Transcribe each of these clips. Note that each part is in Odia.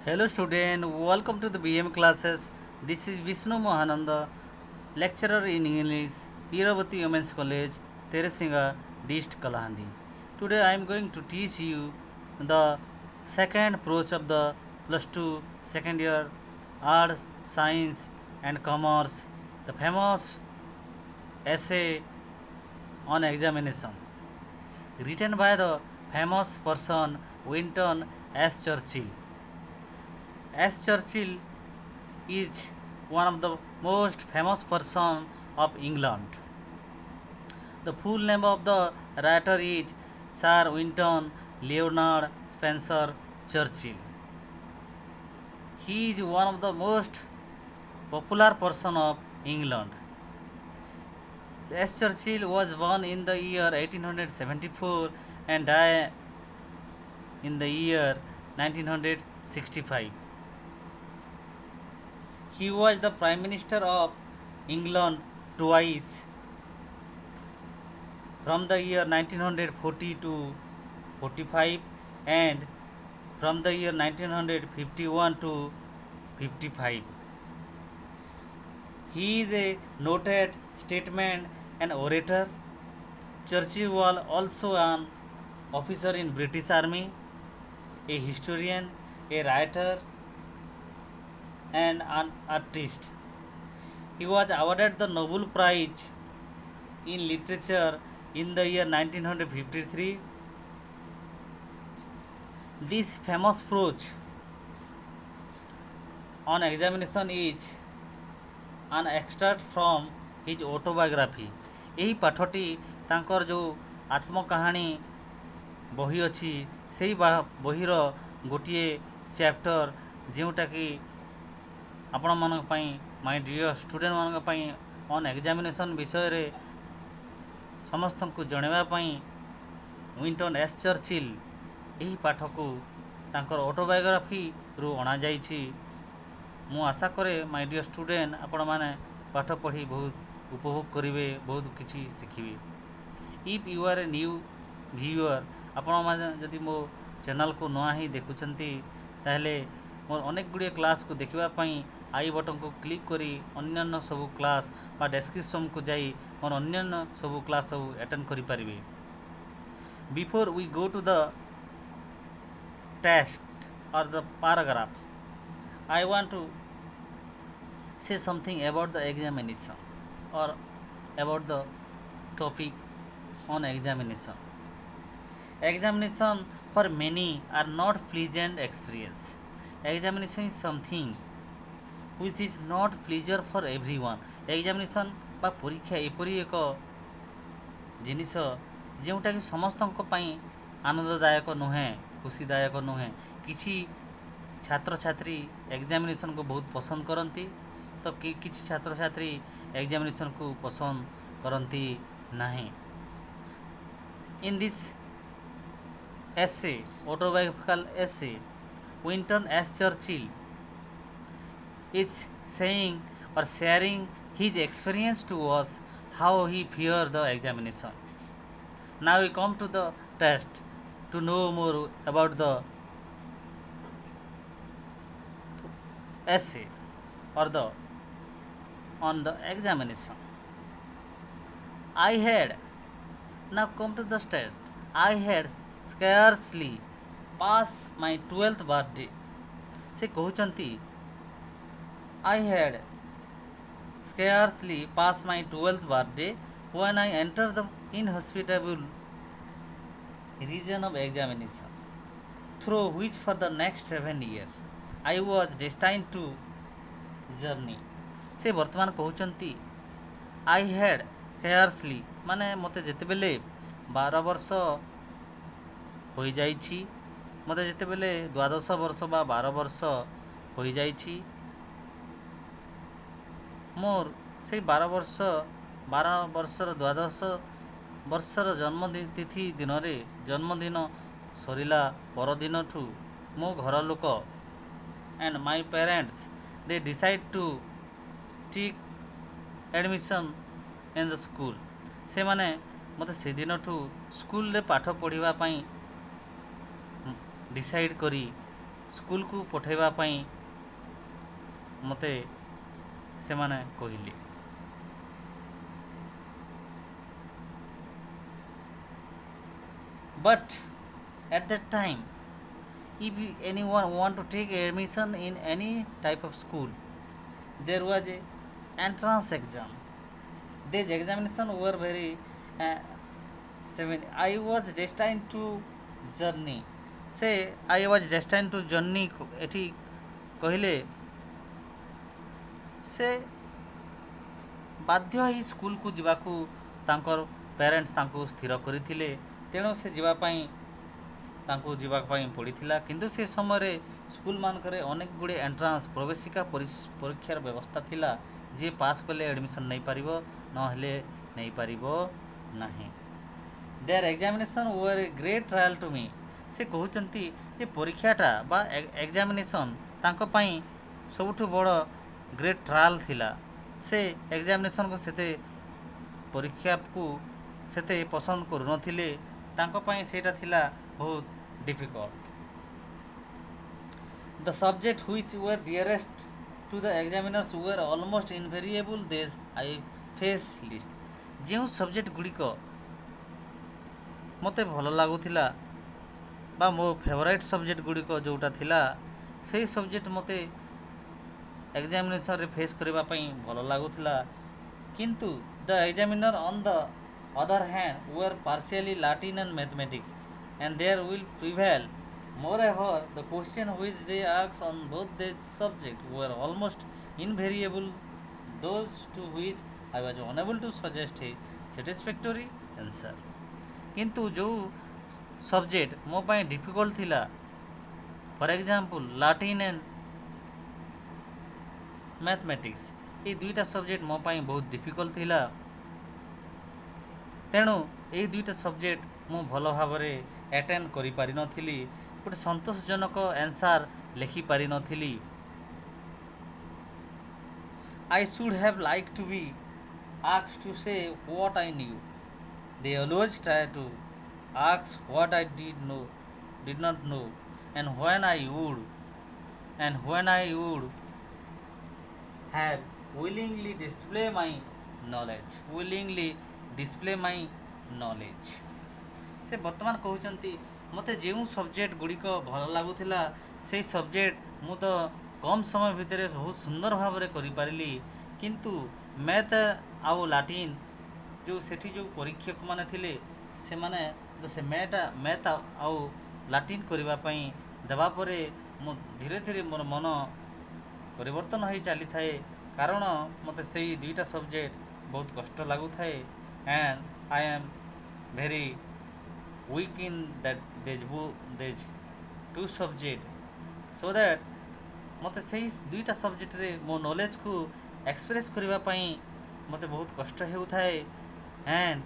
Hello student, welcome to the BM classes. This is Vishnu Mohananda, lecturer in English, Iravati Women's College, Teresinga, East Kalahandi. Today I am going to teach you the second approach of the plus 2 second year arts, science and commerce, the famous essay on examination written by the famous person Winston S. Churchill. S. Churchill is one of the most famous person of England. The full name of the writer is Sir Winston Leonard Spencer Churchill. He is one of the most popular person of England. S. Churchill was born in the year 1874 and died in the year 1965. He was the Prime Minister of England twice from the year 1940 to 45 and from the year 1951 to 55. He is a noted statesman and orator. Churchill was also an officer in British Army, a historian, a writer and an artist. He was awarded the Nobel Prize in Literature in the year 1953. This famous approach on examination is an extract from his autobiography. ଏହି ପାଠଟି ତାଙ୍କର ଯେଉଁ ଆତ୍ମକାହାଣୀ ବହି ଅଛି ସେହି ବହିର ଗୋଟିଏ ଚ୍ୟାପ୍ଟର ଯେଉଁଟାକି ଆପଣମାନଙ୍କ ପାଇଁ ମାଇ ଡିୟର ଷ୍ଟୁଡେଣ୍ଟମାନଙ୍କ ପାଇଁ ଅନ୍ ଏକ୍ଜାମିନେସନ୍ ବିଷୟରେ ସମସ୍ତଙ୍କୁ ଜଣାଇବା ପାଇଁ ୱିନ୍ଷ୍ଟନ୍ ଏସ୍ ଚର୍ଚ୍ଚିଲ୍ ଏହି ପାଠକୁ ତାଙ୍କର ଅଟୋବାୟୋଗ୍ରାଫିରୁ ଅଣାଯାଇଛି। ମୁଁ ଆଶା କରେ ମାଇ ଡିୟର ଷ୍ଟୁଡେଣ୍ଟ ଆପଣମାନେ ପାଠ ପଢ଼ି ବହୁତ ଉପଭୋଗ କରିବେ, ବହୁତ କିଛି ଶିଖିବେ। If you are a new viewer, ଆପଣମାନେ ଯଦି ମୋ ଚ୍ୟାନେଲକୁ ନୂଆ ହିଁ ଦେଖୁଛନ୍ତି ତାହେଲେ ମୋର ଅନେକ ଗୁଡ଼ିଏ କ୍ଲାସ୍କୁ ଦେଖିବା ପାଇଁ आई बटन को क्लिक करी अन्य सब क्लास बा डेस्क्रिप्शन को जाई और अन्य सब क्लास सब अटेंड करि परिबे। Before we go to the test और the paragraph I want to say something about the examination or about the topic on examination. Examination for many are not pleasant experience. Examination is something which is not pleasure for everyone. Examination बा परीक्षा एपरी एक जिनिस जोटा कि समस्तों आनंददायक नुहे, खुशीदायक नुहे। किसी छात्र छात्री एग्जामिनेशन को बहुत पसंद करती तो किसी छात्र छात्री एग्जामिनेशन को पसंद करती नहीं। In this essay, autobiographical essay, Winston S. Churchill is saying or sharing his experience to us how he feared the examination. Now we come to the test to know more about the essay or the on the examination. I had now come to the state. I had scarcely passed my 12th birthday. से कहते I had scarcely passed my 12th birthday when I entered the inhospitable region of examination, through which for the next 7 years I was destined to journey. से वर्तमान कहते I had scarcely माने मते जेते बेले 12 वर्ष हो जाइछि ମୋତେ ଯେତେବେଳେ ଦ୍ୱାଦଶ ବର୍ଷ ବା 12 ବର୍ଷ ହୋଇଯାଇଛି, ମୋର ସେଇ 12 ବର୍ଷର ଦ୍ୱାଦଶ ବର୍ଷର ତିଥି ଦିନରେ ଜନ୍ମଦିନ ସରିଲା ପରଦିନଠୁ ମୋ ଘର ଲୋକ and my parents they decide to take admission in the school. ସେମାନେ ମୋତେ ସେଦିନଠୁ ସ୍କୁଲରେ ପାଠ ପଢ଼ିବା ପାଇଁ ଡିସାଇଡ଼୍ କରି ସ୍କୁଲକୁ ପଠାଇବା ପାଇଁ ମୋତେ ସେମାନେ କହିଲେ। But at that time, if anyone want to take admission in any type of school, there was a entrance exam. These examinations were very I was destined to journey. ସେ I was destined to journey ଏଠି କହିଲେ ସେ ବାଧ୍ୟ ଏହି ସ୍କୁଲକୁ ଯିବାକୁ ତାଙ୍କର ପ୍ୟାରେଣ୍ଟସ୍ ତାଙ୍କୁ ସ୍ଥିର କରିଥିଲେ, ତେଣୁ ସେ ଯିବା ପାଇଁ ପଡ଼ିଥିଲା। କିନ୍ତୁ ସେ ସମୟରେ ସ୍କୁଲମାନଙ୍କରେ ଅନେକ ଗୁଡ଼ିଏ ଏଣ୍ଟ୍ରାନ୍ସ ପ୍ରବେଶିକା ପରୀକ୍ଷାର ବ୍ୟବସ୍ଥା ଥିଲା। ଯିଏ ପାସ୍ କଲେ ଆଡ଼ମିସନ୍ ନେଇପାରିବ, ନହେଲେ ନେଇପାରିବ ନାହିଁ। There examination were a great trial to me. ସେ କହୁଛନ୍ତି ଯେ ପରୀକ୍ଷାଟା ବା ଏକ୍ଜାମିନେସନ୍ ତାଙ୍କ ପାଇଁ ସବୁଠୁ ବଡ଼ ଗ୍ରେଟ୍ ଟ୍ରାଏଲ୍ ଥିଲା। ସେ ଏକ୍ଜାମିନେସନ୍କୁ ପରୀକ୍ଷାକୁ ସେତେ ପସନ୍ଦ କରୁନଥିଲେ, ତାଙ୍କ ପାଇଁ ସେଇଟା ଥିଲା ବହୁତ difficult. The subject which were dearest to the examiners were almost invariable these I face list। ଯେଉଁ ସବଜେକ୍ଟ ଗୁଡ଼ିକ ମୋତେ ଭଲ ଲାଗୁଥିଲା ବା ମୋ ଫେଭରାଇଟ୍ ସବଜେକ୍ଟ ଗୁଡ଼ିକ ଯେଉଁଟା ଥିଲା, ସେଇ ସବଜେକ୍ଟ ମୋତେ ଏକ୍ଜାମିନେସନ୍ରେ ଫେସ୍ କରିବା ପାଇଁ ଭଲ ଲାଗୁଥିଲା। କିନ୍ତୁ the examiner on the other hand were partially Latin and mathematics and there will prevail. Moreover, the question which they asked on both these subjects were almost invariable, those to which I was unable to suggest a satisfactory answer। କିନ୍ତୁ ଯେଉଁ ସବଜେକ୍ଟ ମୋ ପାଇଁ ଡିଫିକଲ୍ଟ ଥିଲା, for example Latin and mathematics, ଏଇ ଦୁଇଟା ସବଜେକ୍ଟ ମୋ ପାଇଁ ବହୁତ ଡିଫିକଲ୍ଟ ଥିଲା। ତେଣୁ ଏଇ ଦୁଇଟା ସବଜେକ୍ଟ ମୁଁ ଭଲ ଭାବରେ ଆଟେଣ୍ଡ କରିପାରିନଥିଲି, ଗୋଟେ ସନ୍ତୋଷଜନକ ଆନ୍ସାର ଲେଖିପାରିନଥିଲି। I should have liked to be asked to say what I knew. They always try to ask what I did not know, and when I would have willingly display my knowledge। ସେ ବର୍ତ୍ତମାନ କହୁଛନ୍ତି ମୋତେ ଯେଉଁ ସବଜେକ୍ଟ ଗୁଡ଼ିକ ଭଲ ଲାଗୁଥିଲା, ସେଇ ସବଜେକ୍ଟ ମୁଁ ତ କମ୍ ସମୟ ଭିତରେ ବହୁତ ସୁନ୍ଦର ଭାବରେ କରିପାରିଲି। କିନ୍ତୁ ମ୍ୟାଥ୍ ଆଉ ଲାଟିନ୍ ସେଠି ଯେଉଁ ପରୀକ୍ଷକମାନେ ଥିଲେ, ସେମାନେ ସେ ମ୍ୟାଥ୍ ଆଉ ଲାଟିନ୍ କରିବା ପାଇଁ ଦେବା ପରେ ମୁଁ ଧୀରେ ଧୀରେ ମୋର ମନ ପରିବର୍ତ୍ତନ ହୋଇ ଚାଲିଥାଏ, କାରଣ ମୋତେ ସେଇ ଦୁଇଟା ସବଜେକ୍ଟ ବହୁତ କଷ୍ଟ ଲାଗୁଥାଏ। and I am very weak in these two subjects, so that ମୋତେ ସେଇ ଦୁଇଟା ସବଜେକ୍ଟରେ ମୋ ନଲେଜକୁ ଏକ୍ସପ୍ରେସ୍ କରିବା ପାଇଁ ମୋତେ ବହୁତ କଷ୍ଟ ହେଉଥାଏ। and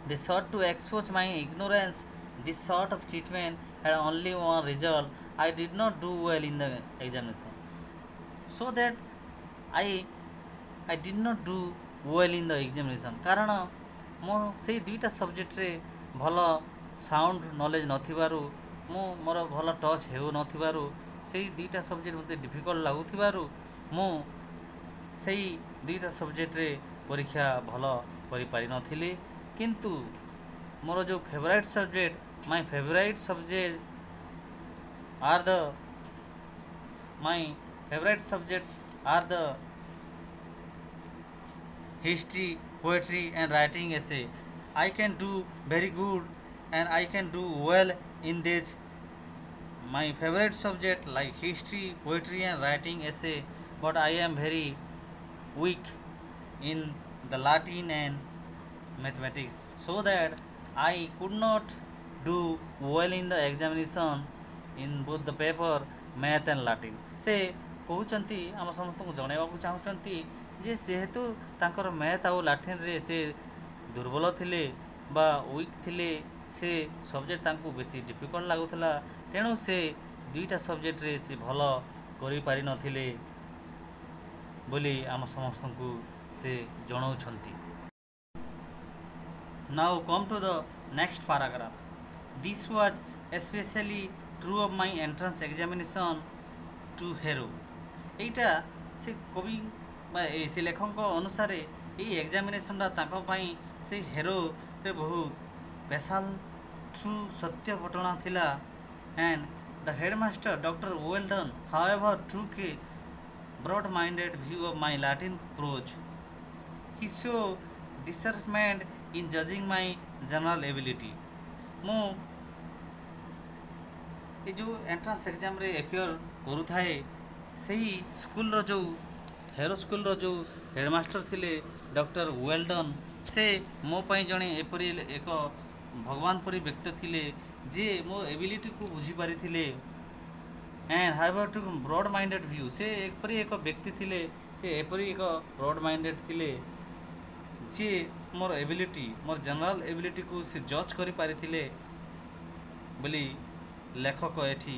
they sought to expose my ignorance। This sort of treatment had only one result: I did not do well in the examination, so that I did not do well in the examination। କାରଣ ମୁଁ ସେଇ ଦୁଇଟା ସବଜେକ୍ଟରେ ଭଲ ସାଉଣ୍ଡ ନଲେଜ ନଥିବାରୁ, ମୋର ଭଲ ଟଚ୍ ହେଉନଥିବାରୁ, ସେଇ ଦୁଇଟା ସବଜେକ୍ଟ ମୋତେ ଡିଫିକଲ୍ଟ ଲାଗୁଥିବାରୁ ମୁଁ ସେଇ ଦୁଇଟା ସବଜେକ୍ଟରେ ପରୀକ୍ଷା ଭଲ କରିପାରିନଥିଲି। କିନ୍ତୁ ମୋର ଯେଉଁ favourite subject are the history, poetry and writing essay। I can do very good and I can do well in these my favorite subject like history, poetry and writing essay, but I am very weak in the Latin and mathematics, so that I could not do well in the examination in both the paper math and Latin। ସେ କହୁଛନ୍ତି ଆମ ସମସ୍ତଙ୍କୁ ଜଣାଇବାକୁ ଚାହୁଁଛନ୍ତି ଯେ ଯେହେତୁ ତାଙ୍କର ମ୍ୟାଥ୍ ଆଉ ଲାଟିନରେ ସେ ଦୁର୍ବଳ ଥିଲେ ବା ୱିକ୍ ଥିଲେ, ସେ ସବଜେକ୍ଟ ତାଙ୍କୁ ବେଶୀ ଡିଫିକଲ୍ଟ ଲାଗୁଥିଲା, ତେଣୁ ସେ ଦୁଇଟା ସବଜେକ୍ଟରେ ସେ ଭଲ କରିପାରିନଥିଲେ ବୋଲି ଆମ ସମସ୍ତଙ୍କୁ ସେ ଜଣାଉଛନ୍ତି। Now come to the next paragraph. This was especially true of my entrance examination to hero। এইটা ସେ କବି ବା ସେ ଲେଖକଙ୍କ ଅନୁସାରେ ଏଇ ଏକ୍ଜାମିନେସନଟା ତାଙ୍କ ପାଇଁ ସେ ହେରୋରେ ବହୁତ ସ୍ପେଶାଲ ଟ୍ରୁ ସତ୍ୟ ଘଟଣା ଥିଲା। and the headmaster Dr. Weldon however took a broad-minded view of my Latin prose। he showed discernment in judging my general ability। ମୁଁ ଏ ଯେଉଁ ଏଣ୍ଟ୍ରାନ୍ସ ଏକ୍ଜାମରେ ଏପିୟର କରୁଥାଏ, ସେହି ସ୍କୁଲର ଯେଉଁ ହେରୋ ସ୍କୁଲର ଯେଉଁ ହେଡ଼ମାଷ୍ଟର ଥିଲେ ଡକ୍ଟର ୱେଲଡନ୍, ସେ ମୋ ପାଇଁ ଜଣେ ଏପରି ଏକ ଭଗବାନ ପରି ବ୍ୟକ୍ତି ଥିଲେ ଯିଏ ମୋ ଏବିଲିଟିକୁ ବୁଝିପାରିଥିଲେ। ଆଣ୍ଡ ହାଉଏଭର ଟୁ ବ୍ରଡ୍ ମାଇଣ୍ଡେଡ଼ ଭ୍ୟୁ, ସେ ଏପରି ଏକ ବ୍ୟକ୍ତି ଥିଲେ, ସେ ଏପରି ଏକ ବ୍ରଡ୍ ମାଇଣ୍ଡେଡ଼ ଥିଲେ ଯିଏ ମୋର ଏବିଲିଟି, ମୋର ଜେନେରାଲ ଏବିଲିଟିକୁ ସେ ଜଜ୍ କରିପାରିଥିଲେ ବୋଲି ଲେଖକ ଏଠି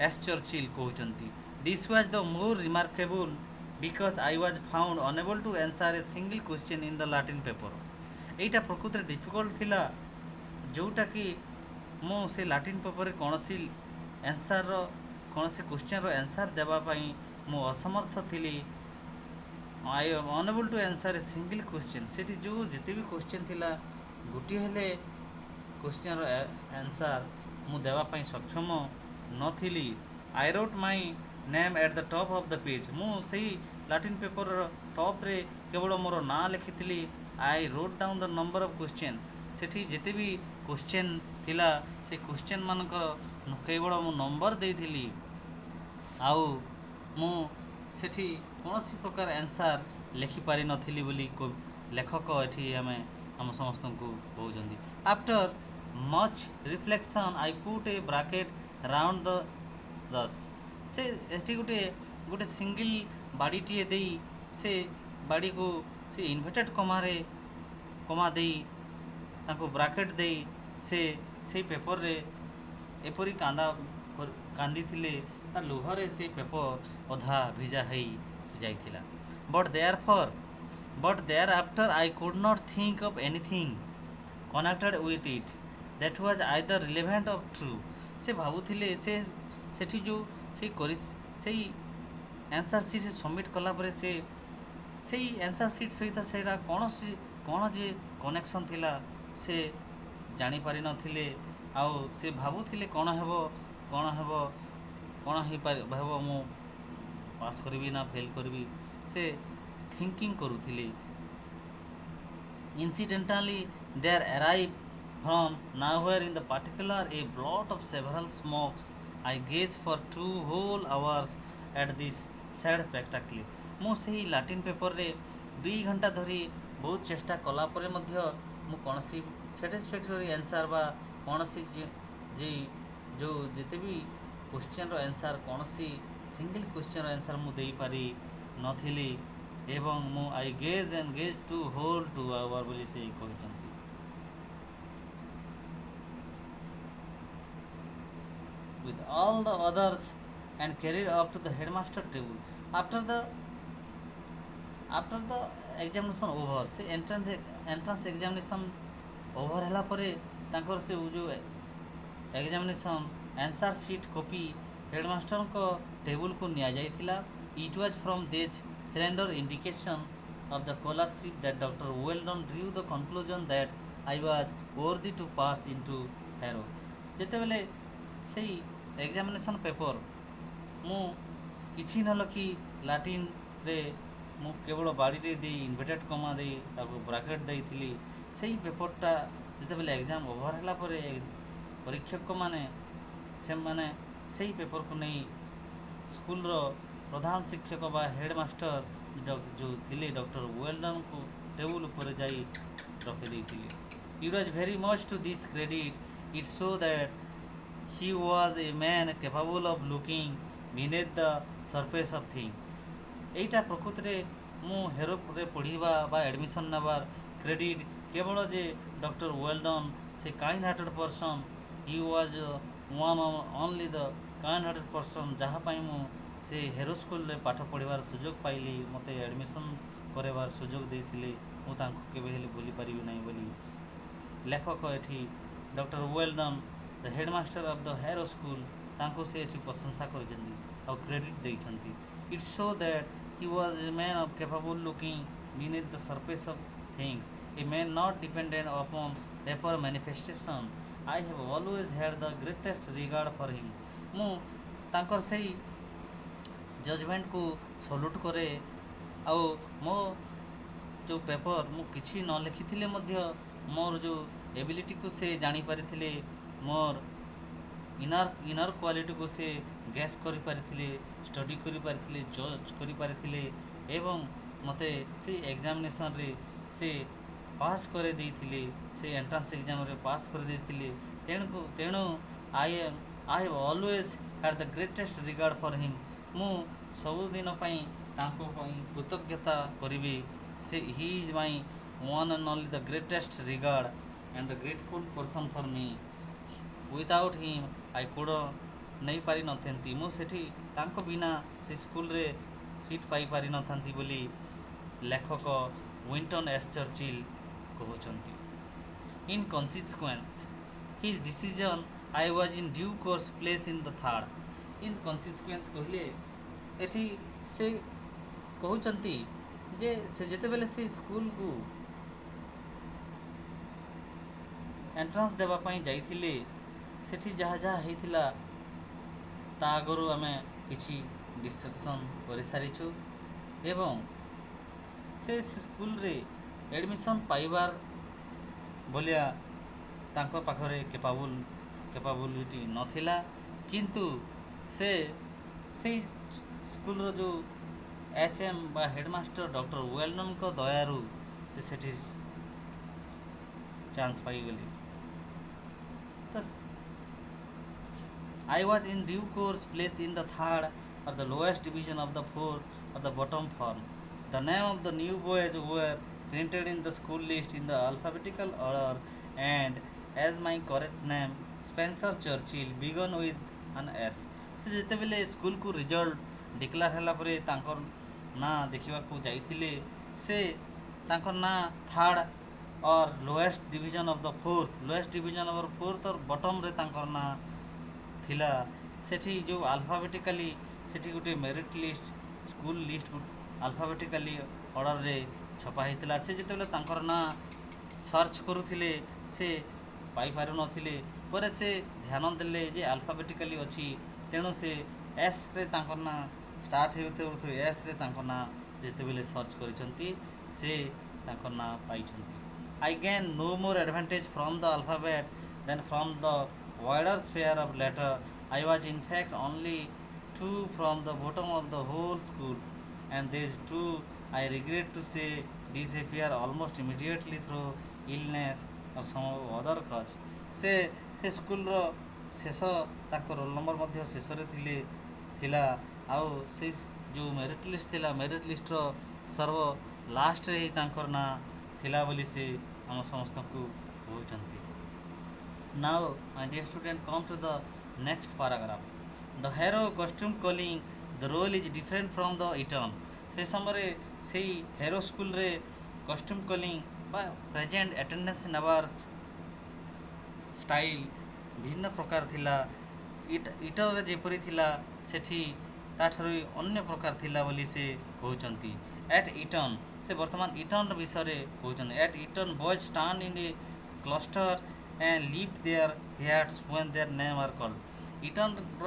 ଏସ୍ ଚର୍ଚ୍ଚିଲ୍ କହୁଛନ୍ତି। This was the more remarkable because I was found unable to answer a single question in the Latin paper. ଏଇଟା ପ୍ରକୃତରେ ଡିଫିକଲ୍ଟ ଥିଲା, ଯେଉଁଟାକି ମୁଁ ସେ ଲାଟିନ୍ ପେପରରେ କୌଣସି କ୍ୱେଶ୍ଚିନ୍ର ଆନ୍ସର୍ ଦେବା ପାଇଁ ମୁଁ ଅସମର୍ଥ ଥିଲି। I am unable to answer a single question, ସେଠି ଯେଉଁ ଯେତେ ବି କ୍ୱେଶ୍ଚିନ୍ ଥିଲା, ଗୋଟିଏ ହେଲେ କ୍ୱେଶ୍ଚିନ୍ର ଆନ୍ସର୍ ମୁଁ ଦେବା ପାଇଁ ସକ୍ଷମ ନଥିଲି। I wrote my name at the top of the page, ମୁଁ ସେଇ ଲାଟିନ୍ ପେପରର ଟପ୍ରେ କେବଳ ମୋର ନାଁ ଲେଖିଥିଲି। I wrote down the number of question, ସେଠି ଯେତେ ବି କ୍ୱେଶ୍ଚିନ୍ ଥିଲା ସେ କ୍ୱେଶ୍ଚିନ୍ ମାନଙ୍କର କେବଳ ମୁଁ ନମ୍ବର ଦେଇଥିଲି, ଆଉ ମୁଁ ସେଠି କୌଣସି ପ୍ରକାର ଆନ୍ସର୍ ଲେଖିପାରିନଥିଲି ବୋଲି ଲେଖକ ଏଠି ଆମ ସମସ୍ତଙ୍କୁ କହୁଛନ୍ତି। After much reflection I put a bracket round the thus, ସେ ଏଠି ଗୋଟେ ସିଙ୍ଗିଲ୍ ବାଡ଼ିଟିଏ ଦେଇ ସେ ବାଡ଼ିକୁ ସେ ଇନଭର୍ଟେଡ଼ କମା ଦେଇ ତାଙ୍କୁ ବ୍ରାକେଟ୍ ଦେଇ ସେ ସେଇ ପେପରରେ ଏପରି କାନ୍ଦିଥିଲେ, ତା ଲୁହରେ ସେଇ ପେପର ଅଧା ଭିଜା ହେଇ ଯାଇଥିଲା। But thereafter I could not think of anything connected with it that was either relevant of true. ସେ ଭାବୁଥିଲେ ସେଠି ଯେଉଁ ସେଇ ଆନ୍ସର୍ ସିଟ୍ ସବମିଟ୍ କଲା ପରେ ସେଇ ଆନ୍ସର୍ ସିଟ୍ ସହିତ ସେଇଟା କ'ଣ ଯେ କନେକ୍ସନ୍ ଥିଲା ସେ ଜାଣିପାରିନଥିଲେ। ଆଉ ସେ ଭାବୁଥିଲେ କ'ଣ ହେବ ମୁଁ ପାସ୍ କରିବି ନା ଫେଲ୍ କରିବି, ସେ ଥିଙ୍କିଂ କରୁଥିଲେ। Incidentally, there arrived from nowhere in the particular a blot of several smokes. I gazed for 2 whole hours at this sad spectacle। ମୁଁ ସେହି ଲାଟିନ୍ ପେପରରେ 2 ଘଣ୍ଟା ଧରି ବହୁତ ଚେଷ୍ଟା କଲା ପରେ ମଧ୍ୟ ମୁଁ କୌଣସି ସାଟିସ୍ଫ୍ୟାକ୍ଟୋରି ଆନ୍ସର୍ ବା କୌଣସି ଯେଉଁ ଯେତେ ବି କ୍ୱେଶ୍ଚିନ୍ର ଆନ୍ସର୍, କୌଣସି ସିଙ୍ଗଲ୍ କ୍ୱେଶ୍ଚିନ୍ର ଆନ୍ସର୍ ମୁଁ ଦେଇପାରି ନଥିଲି ଏବଂ ମୁଁ I gaze to whole 2 hours ବୋଲି ସେ କହିଛନ୍ତି। with all the others and carried up to the headmaster table after the examination over। ସେ ଏଣ୍ଟ୍ରାନ୍ସ ଏକ୍ଜାମିନେସନ୍ ଓଭର ହେଲା ପରେ ତାଙ୍କର ସେ ଯେଉଁ ଏକ୍ଜାମିନେସନ୍ ଆନ୍ସର୍ ସିଟ୍ କପି ହେଡ଼ମାଷ୍ଟରଙ୍କ ଟେବୁଲକୁ ନିଆଯାଇଥିଲା। It was from this slender indication of the scholarship that Dr. Weldon drew the conclusion that I was worthy to pass into Harrow। ଯେତେବେଳେ ସେଇ ଏକ୍ଜାମିନେସନ୍ ପେପର ମୁଁ କିଛି ନ ଲେଖି ଲାଟିନ୍ରେ ମୁଁ କେବଳ ବାଡ଼ିରେ ଦେଇ ଇନଭର୍ଟେଡ଼ କମା ଦେଇ ତାକୁ ବ୍ରାକେଟ୍ ଦେଇଥିଲି, ସେଇ ପେପରଟା ଯେତେବେଳେ ଏକ୍ଜାମ୍ ଓଭର ହେଲା ପରେ ପରୀକ୍ଷକମାନେ ସେମାନେ ସେଇ ପେପରକୁ ନେଇ ସ୍କୁଲର ପ୍ରଧାନ ଶିକ୍ଷକ ବା ହେଡ଼ମାଷ୍ଟର ଯେଉଁ ଥିଲେ ଡକ୍ଟର ୱେଲଡନ୍ଙ୍କୁ ଟେବୁଲ ଉପରେ ଯାଇ ରଖିଦେଇଥିଲେ। It was very much to this credit It shows that he was a man capable of looking beneath the surface of things. এইটা ପ୍ରକୃତରେ ମୁଁ ହେରୋରେ ପଢ଼ିବା ବା ଆଡ଼ମିସନ୍ ନେବାର କ୍ରେଡ଼ିଟ୍ କେବଳ ଯେ ଡକ୍ଟର ୱେଲ୍ଡନ୍ ସେ kind hearted person he was one only the kind hearted person ଯାହା ପାଇଁ ମୁଁ ସେ ହେରୋ ସ୍କୁଲରେ ପାଠ ପଢ଼ିବାର ସୁଯୋଗ ପାଇଲି, ମୋତେ ଆଡ଼ମିସନ୍ କରାଇବାର ସୁଯୋଗ ଦେଇଥିଲେ, ମୁଁ ତାଙ୍କୁ କେବେ ହେଲେ ଭୁଲିପାରିବି ନାହିଁ ବୋଲି ଲେଖକ ଏଠି doctor Welldon the headmaster of the Harrow school ତାଙ୍କୁ ସେ ଏଠି ପ୍ରଶଂସା କରିଛନ୍ତି ଆଉ କ୍ରେଡ଼ିଟ୍ ଦେଇଛନ୍ତି। It shows that he was a man of capable looking beneath the surface of things, a man not dependent upon paper manifestation. I have always had the greatest regard for him. ମୁଁ ତାଙ୍କର ସେଇ ଜଜମେଣ୍ଟକୁ ସଲ୍ୟୁଟ୍ କରେ ଆଉ ମୋ ଯେଉଁ ପେପର ମୁଁ କିଛି ନ ଲେଖିଥିଲେ ମଧ୍ୟ ମୋର ଯେଉଁ ଏବିଲିଟିକୁ ସେ ଜାଣିପାରିଥିଲେ, ମୋର ଇନର କ୍ୱାଲିଟିକୁ ସେ ଗେସ୍ କରିପାରିଥିଲେ, ଷ୍ଟଡି କରିପାରିଥିଲେ, ଜଜ୍ କରିପାରିଥିଲେ ଏବଂ ମୋତେ ସେ ଏକ୍ଜାମିନେସନରେ ସେ ପାସ୍ କରିଦେଇଥିଲେ, ସେ ଏଣ୍ଟ୍ରାନ୍ସ ଏକ୍ଜାମରେ ପାସ୍ କରିଦେଇଥିଲେ। ତେଣୁ I have always had the greatest regard for him. ମୁଁ ସବୁଦିନ ପାଇଁ ତାଙ୍କ ପାଇଁ କୃତଜ୍ଞତା କରିବି। ସେ he is my one and only the greatest regard and the grateful person for me. Without him I could ନେଇପାରିନଥାନ୍ତି, ମୁଁ ସେଠି ତାଙ୍କ ବିନା ସେ ସ୍କୁଲରେ ସିଟ୍ ପାଇପାରିନଥାନ୍ତି ବୋଲି ଲେଖକ ୱିନଷ୍ଟନ୍ ଏସ୍ ଚର୍ଚ୍ଚିଲ୍ କହୁଛନ୍ତି। In consequence his decision I was in due course place in the third. In consequence କହିଲେ ଏଠି ସେ କହୁଛନ୍ତି ଯେ ସେ ଯେତେବେଳେ ସେ ସ୍କୁଲକୁ ଏଣ୍ଟ୍ରାନ୍ସ ଦେବା ପାଇଁ ଯାଇଥିଲେ, ସେଠି ଯାହା ଯାହା ହେଇଥିଲା ତା ଆଗରୁ ଆମେ କିଛି ଡିସ୍କସନ୍ କରିସାରିଛୁ ଏବଂ ସେ ସ୍କୁଲରେ ଆଡ଼ମିସନ୍ ପାଇବାର ଭଳିଆ ତାଙ୍କ ପାଖରେ କେପାବୁଲିଟି ନଥିଲା, କିନ୍ତୁ ସେ ସେଇ ସ୍କୁଲର ଯେଉଁ HM ବା ହେଡ଼ମାଷ୍ଟର ଡକ୍ଟର ୱେଲ୍ଡନ୍ଙ୍କ ଦୟାରୁ ସେ ସେଠି ଚାନ୍ସ ପାଇଗଲେ। ତ I was in due course placed in the third or the lowest division of the fourth or the bottom form. The name of the new boys were printed in the school list in the alphabetical order, and as my correct name Spencer Churchill began with an S. ସେ ଯେତେବେଳେ ସ୍କୁଲକୁ ରିଜଲ୍ଟ ଡିକ୍ଲାର ହେଲା ପରେ ତାଙ୍କର ନାଁ ଦେଖିବାକୁ ଯାଇଥିଲେ, ସେ ତାଙ୍କର ନାଁ third or lowest division of the fourth, lowest division of fourth or ବଟମ୍ରେ ତାଙ୍କର ନାଁ ଥିଲା। ସେଠି ଯେଉଁ ଆଲଫାବେଟିକାଲି ସେଠି ଗୋଟେ merit list, school list alphabetically ଅର୍ଡ଼ରରେ ଛପା ହେଇଥିଲା। ସେ ଯେତେବେଳେ ତାଙ୍କର ନାଁ ସର୍ଚ୍ଚ କରୁଥିଲେ ସେ ପାଇପାରୁନଥିଲେ, ପରେ ସେ ଧ୍ୟାନ ଦେଲେ ଯେ ଆଲଫାବେଟିକାଲି ଅଛି, ତେଣୁ ସେ ଏସ୍ରେ ତାଙ୍କର ନାଁ ଷ୍ଟାର୍ଟ ହେଉଥିବାରୁ ଏସ୍ରେ ତାଙ୍କ ନାଁ ଯେତେବେଳେ ସର୍ଚ୍ଚ କରିଛନ୍ତି ସେ ତାଙ୍କ ନାଁ ପାଇଛନ୍ତି। I gain no more advantage from the alphabet than from the wider sphere of letter. I was in fact only two from the bottom of the whole school, and these two I regret to say disappear almost immediately through illness or some other cause. ସେ ସ୍କୁଲର ଶେଷ ତାଙ୍କ ରୋଲ୍ ନମ୍ବର ମଧ୍ୟ ଶେଷରେ ଥିଲା ଆଉ ସେ ଯେଉଁ ମେରିଟ୍ ଲିଷ୍ଟ ଥିଲା, ମେରିଟ୍ ଲିଷ୍ଟର ସର୍ବ ଲାଷ୍ଟରେ ହିଁ ତାଙ୍କର ନାଁ ଥିଲା ବୋଲି ସେ ଆମ ସମସ୍ତଙ୍କୁ କହୁଛନ୍ତି। Now my dear student, come to the next paragraph. The hero costume calling the role is different from the Eton. ସେ ସମୟରେ ସେଇ ହେରୋ ସ୍କୁଲରେ କଷ୍ଟ୍ୟୁମ୍ କଲିଂ ବା ପ୍ରେଜେଣ୍ଟ ଆଟେଣ୍ଡାନ୍ସ ନେବାର ଷ୍ଟାଇଲ୍ ଭିନ୍ନ ପ୍ରକାର ଥିଲା। ଇଟନରେ ଯେପରି ଥିଲା ସେଠି ତାଠାରୁ ଅନ୍ୟ ପ୍ରକାର ଥିଲା ବୋଲି ସେ କହୁଛନ୍ତି। ଆଟ୍ ଇଟନ୍, ସେ ବର୍ତ୍ତମାନ ଇଟନ୍ ବିଷୟରେ କହୁଛନ୍ତି। At Eaton boys stand in a cluster and leave their hats when their name are called. ଇଟନ୍ର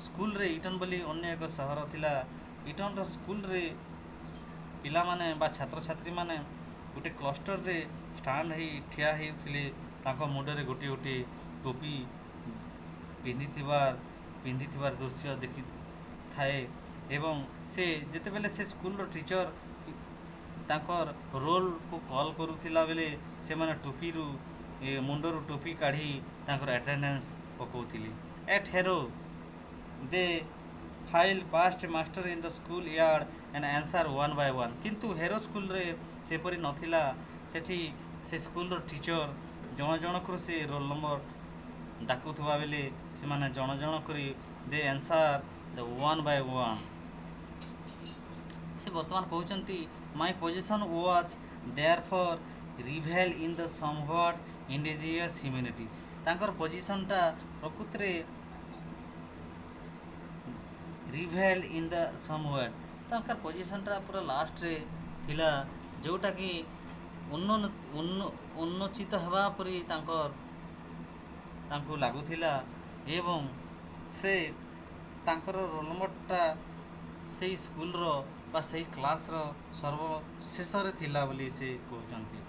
ସ୍କୁଲରେ, ଇଟନ୍ ବୋଲି ଅନ୍ୟ ଏକ ସହର ଥିଲା, ଇଟନ୍ର ସ୍କୁଲରେ ପିଲାମାନେ ବା ଛାତ୍ରଛାତ୍ରୀମାନେ ଗୋଟେ କ୍ଲଷ୍ଟରରେ ଷ୍ଟାଣ୍ଡ ହେଇ ଠିଆ ହେଉଥିଲେ, ତାଙ୍କ ମୁଣ୍ଡରେ ଗୋଟିଏ ଗୋଟିଏ ଟୋପି ପିନ୍ଧିଥିବାର ଦୃଶ୍ୟ ଦେଖିଥାଏ ଏବଂ ସେ ଯେତେବେଳେ ସେ ସ୍କୁଲର ଟିଚର ତାଙ୍କର ରୋଲକୁ କଲ୍ କରୁଥିଲା ବେଳେ ସେମାନେ ଟୋପିରୁ ମୁଣ୍ଡରୁ ଟୋପି କାଢ଼ି ତାଙ୍କର ଆଟେଣ୍ଡାନ୍ସ ପକାଉଥିଲେ। At Harrow they file past master in the school yard and answer one by one. କିନ୍ତୁ ହେରୋ ସ୍କୁଲରେ ସେପରି ନଥିଲା। ସେଠି ସେ ସ୍କୁଲର ଟିଚର ଜଣ ଜଣକରୁ ସେ ରୋଲ୍ ନମ୍ବର ଡାକୁଥିବା ବେଲେ ସେମାନେ ଜଣ ଜଣ କରି they answer the one by one. ସେ ବର୍ତ୍ତମାନ କହୁଛନ୍ତି my position was there for revel in the somewhat indigenous humanity. ତାଙ୍କର ପୋଜିସନ୍ଟା ପ୍ରକୃତରେ ରିଭେଲ୍ ଇନ୍ ଦ ସମହ୍ୱାଟ୍, ତାଙ୍କର ପୋଜିସନ୍ଟା ପୁରା ଲାଷ୍ଟରେ ଥିଲା, ଯେଉଁଟାକି ଉନ୍ନୋଚିତ ହେବା ପରି ତାଙ୍କୁ ଲାଗୁଥିଲା ଏବଂ ସେ ତାଙ୍କର ରୋଲ୍ ନମ୍ବରଟା ସେଇ ସ୍କୁଲର ବା ସେଇ କ୍ଲାସ୍ର ସର୍ବଶେଷରେ ଥିଲା ବୋଲି ସେ କହୁଛନ୍ତି।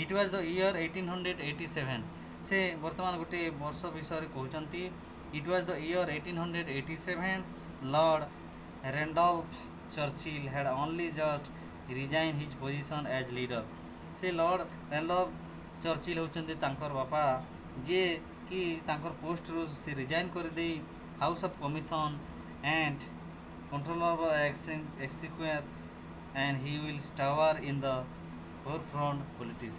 It was the year 1887। ସେ ବର୍ତ୍ତମାନ ଗୋଟିଏ ବର୍ଷ ବିଷୟରେ କହୁଛନ୍ତି। It was the year 1887। Lord Randolph Churchill had only just resign his position as leader. ସେ ଲର୍ଡ଼ ରେଣ୍ଡଲ୍ଫ ଚର୍ଚ୍ଚିଲ୍ ହେଉଛନ୍ତି ତାଙ୍କର ବାପା, ଯିଏ କି ତାଙ୍କର ପୋଷ୍ଟରୁ ସେ ରିଜାଇନ୍ କରିଦେଇ house of commission and controller of exchequer and he will tower in the forefront politics.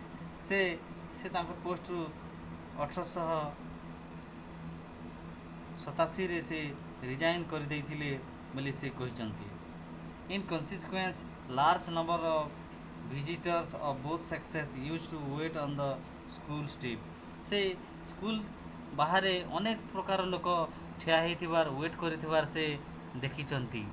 ସେ ତାଙ୍କ ପୋଷ୍ଟରୁ 1887ରେ ସେ ରିଜାଇନ୍ କରିଦେଇଥିଲେ ବୋଲି ସେ କହିଛନ୍ତି। In consequence large number of visitors of both sexes use to wait on the school street. ସେ ସ୍କୁଲ ବାହାରେ ଅନେକ ପ୍ରକାର ଲୋକ ଠିଆ ହେଇଥିବାର ୱେଟ୍ କରିଥିବାର ସେ ଦେଖିଛନ୍ତି।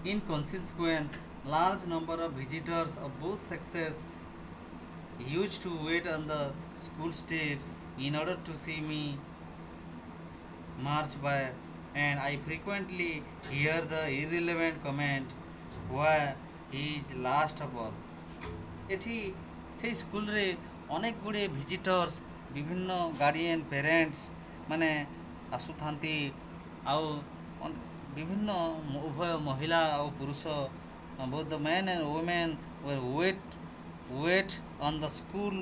In consequence, large number of visitors of both sexes used to wait on the school steps in order to see me march by, and I frequently hear the irrelevant comment, "Why he is last of all." ଏଠି ସେଇ ସ୍କୁଲରେ ଅନେକ ଗୁଡ଼ିଏ ଭିଜିଟର୍ସ, ବିଭିନ୍ନ ଗାର୍ଡ଼ିଆନ୍ ପେରେଣ୍ଟସ୍ ମାନେ ଆସୁଥାନ୍ତି, ଆଉ ବିଭିନ୍ନ ଉଭୟ ମହିଳା ଆଉ ପୁରୁଷ, both the men and women wait on the school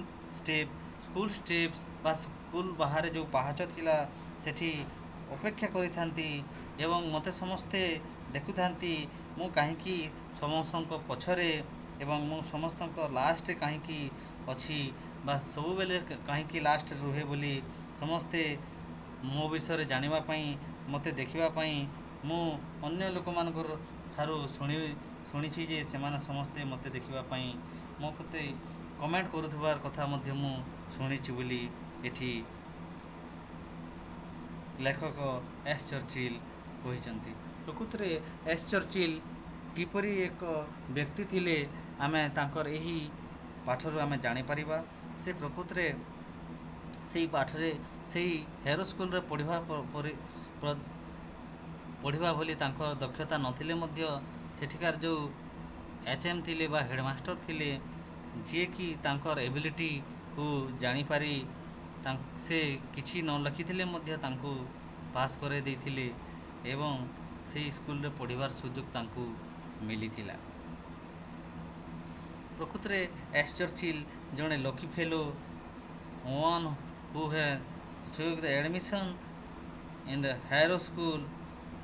steps ବା ସ୍କୁଲ ବାହାରେ ଯେଉଁ ପାହାଚ ଥିଲା ସେଠି ଅପେକ୍ଷା କରିଥାନ୍ତି ଏବଂ ମୋତେ ସମସ୍ତେ ଦେଖୁଥାନ୍ତି ମୁଁ କାହିଁକି ସମସ୍ତଙ୍କ ପଛରେ ଏବଂ ମୁଁ ସମସ୍ତଙ୍କ ଲାଷ୍ଟରେ କାହିଁକି ଅଛି ବା ସବୁବେଳେ କାହିଁକି ଲାଷ୍ଟରେ ରୁହେ ବୋଲି ସମସ୍ତେ ମୋ ବିଷୟରେ ଜାଣିବା ପାଇଁ, ମୋତେ ଦେଖିବା ପାଇଁ ମୁଁ ଅନ୍ୟ ଲୋକମାନଙ୍କର ଠାରୁ ଶୁଣିଛି ଯେ ସେମାନେ ସମସ୍ତେ ମୋତେ ଦେଖିବା ପାଇଁ ମୋ ପ୍ରତି କମେଣ୍ଟ କରୁଥିବାର କଥା ମଧ୍ୟ ମୁଁ ଶୁଣିଛି ବୋଲି ଏଠି ଲେଖକ ଏସ୍ ଚର୍ଚ୍ଚିଲ୍ କହିଛନ୍ତି। प्रकृति एस चर्चिल किपरि एक व्यक्ति थिले आमे तांकर एही पाठरू आमे जानी परिबा। से प्रकृति से पाठरे से हेरो स्कूल रे पढ़िबा भली तांकर दक्षता नथिले मध्य सेठिकार जो एचएम थिले बा हेडमास्टर थिले जे कि तांकर एबिलिटी को जानी पारी से किछि न लिखिथिले मध्य तांको पास करे देथिले एवं से स्कूल रे पढ़िबार सुযোগ तांको मिलिथिला। प्रकृति रे एस चर्चिल जणे lucky fellow one who has took the admission in the Harrow School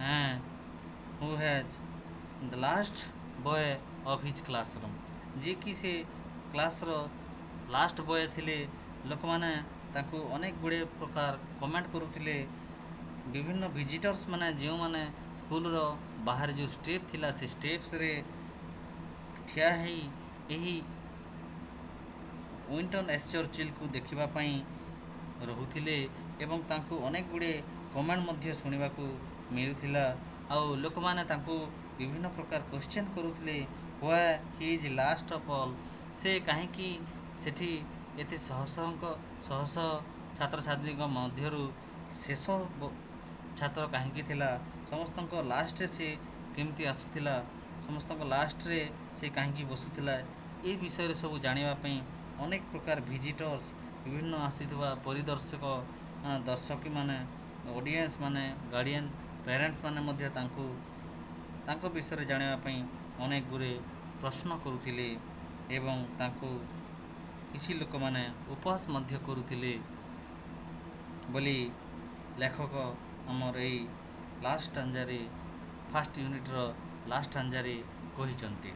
and who has the last boy of his classroom। जे कि से क्लास रो लास्ट बॉय थिले। लोक माने ताकू अनेक गुड़े प्रकार कमेंट करुथिले। विभिन्न विजिटर्स माने जो माने स्कूल रो बाहर जो स्टेप थिला से स्टेप्स रे ठिया है यही विंटन एस चर्चिल को देखिबा पई रहुथिले एवं तांको अनेक गुड़े कमेंट मध्य सुनिबा को मिलुथिला। आउ लोक माने तांको विभिन्न प्रकार क्वेश्चन करुथिले why he is last of all. से काहे कि सेठी एते सहस छात्र छात्री मध्यरु शेष छात्र काहे थिला समस्त लास्ट रे से केमती आसुथिला समस्त लास्ट रे से काहे बसुथिला ए विषय रे सब जानिबा पई अनेक प्रकार विजिटर्स विभिन्न आसीथिबा परिदर्शक दर्शक माने ऑडियंस माने गार्डियन पेरेंट्स माने मध्य तांको विषय रे जानिबा पई अनेक गुरे प्रश्न करुथिले एवं तांको किछि लोक माने उपहास मध्य करुथिले बोली लेखक हमर एई लास्ट स्टांजारे फर्स्ट यूनिट रो लास्ट स्टांजारे कहिचंती।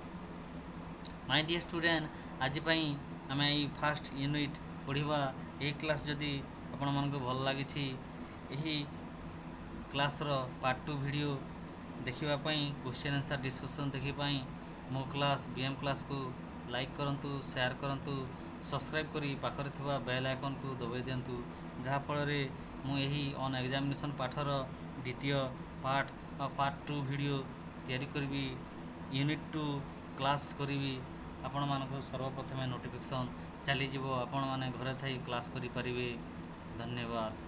माय डियर स्टूडेंट आज पई आमे एई फर्स्ट यूनिट पढ़िबा ए क्लास जदि आपण मन को भल लागिछि एही क्लास रो पार्ट 2 वीडियो देखिबा पई क्वेश्चन आंसर डिस्कशन देखि पई मो क्लास बीएम क्लास को लाइक करंतु शेयर करंतु सब्सक्राइब करी पाखरे थिबा बेल आइकन को दबाई दियंतु जहा फल रे मु एही ऑन एग्जामिनेशन पाठर द्वितीय पार्ट 2 वीडियो तैयारी करबी यूनिट 2 क्लास करबी आपण मानको सर्वप्रथमे नोटिफिकेशन चली जीवो आपण माने घरे थाई क्लास करि परिबे। धन्यवाद।